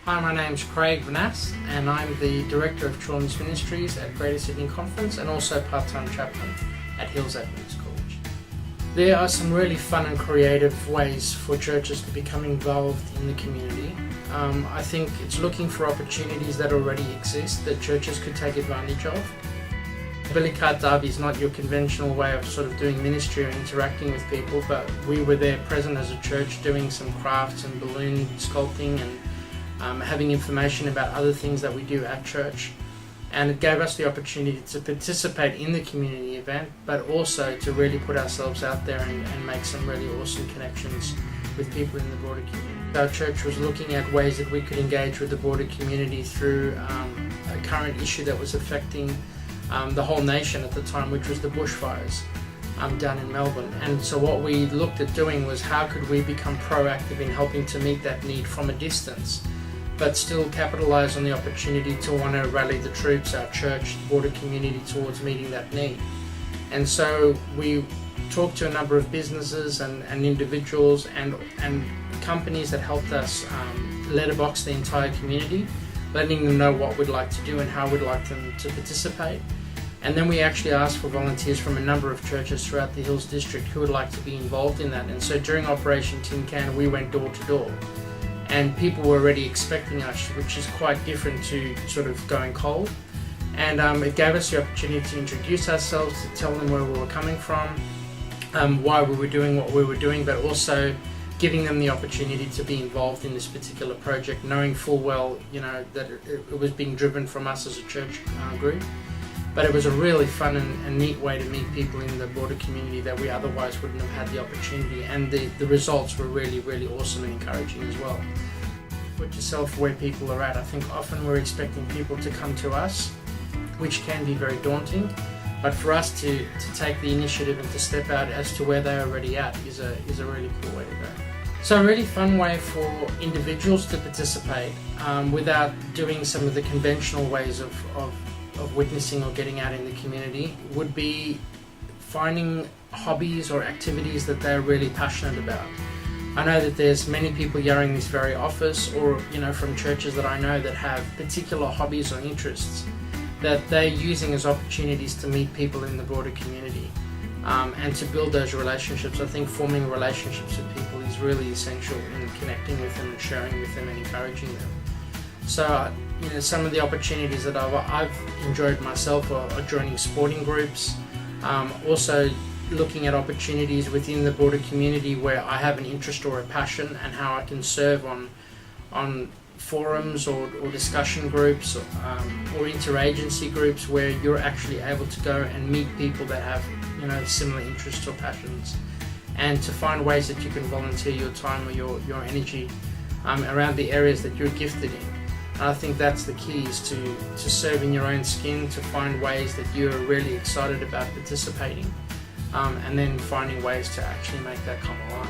Hi, my name's Craig Vanas and I'm the Director of Children's Ministries at Greater Sydney Conference and also part-time chaplain at Hills Adventist College. There are some really fun and creative ways for churches to become involved in the community. I think it's looking for opportunities that already exist that churches could take advantage of. Billy Cart Derby is not your conventional way of sort of doing ministry or interacting with people, but we were there present as a church doing some crafts and balloon sculpting and having information about other things that we do at church. And it gave us the opportunity to participate in the community event, but also to really put ourselves out there and make some really awesome connections with people in the broader community. Our church was looking at ways that we could engage with the broader community through a current issue that was affecting the whole nation at the time, which was the bushfires down in Melbourne. And so what we looked at doing was how could we become proactive in helping to meet that need from a distance, but still capitalise on the opportunity to want to rally the troops, our church, the broader community towards meeting that need. And so we talked to a number of businesses and individuals and companies that helped us letterbox the entire community, letting them know what we'd like to do and how we'd like them to participate. And then we actually asked for volunteers from a number of churches throughout the Hills District who would like to be involved in that. And so during Operation Tin Can, we went door to door. And people were already expecting us, which is quite different to sort of going cold. And it gave us the opportunity to introduce ourselves, to tell them where we were coming from, why we were doing what we were doing, but also giving them the opportunity to be involved in this particular project, knowing full well, that it was being driven from us as a church group. But it was a really fun and neat way to meet people in the broader community that we otherwise wouldn't have had the opportunity, and the results were really, really awesome and encouraging as well. Put yourself where people are at. I think often we're expecting people to come to us, which can be very daunting, but for us to take the initiative and to step out as to where they're already at is a really cool way to go. So a really fun way for individuals to participate without doing some of the conventional ways of witnessing or getting out in the community would be finding hobbies or activities that they're really passionate about. I know that there's many people here in this very office or from churches that I know that have particular hobbies or interests that they're using as opportunities to meet people in the broader community and to build those relationships. I think forming relationships with people is really essential in connecting with them and sharing with them and encouraging them. So some of the opportunities that I've enjoyed myself are joining sporting groups, also looking at opportunities within the broader community where I have an interest or a passion and how I can serve on forums or discussion groups or interagency groups where you're actually able to go and meet people that have similar interests or passions, and to find ways that you can volunteer your time or your energy around the areas that you're gifted in. And I think that's the key, is to serve in your own skin, to find ways that you're really excited about participating, and then finding ways to actually make that come alive.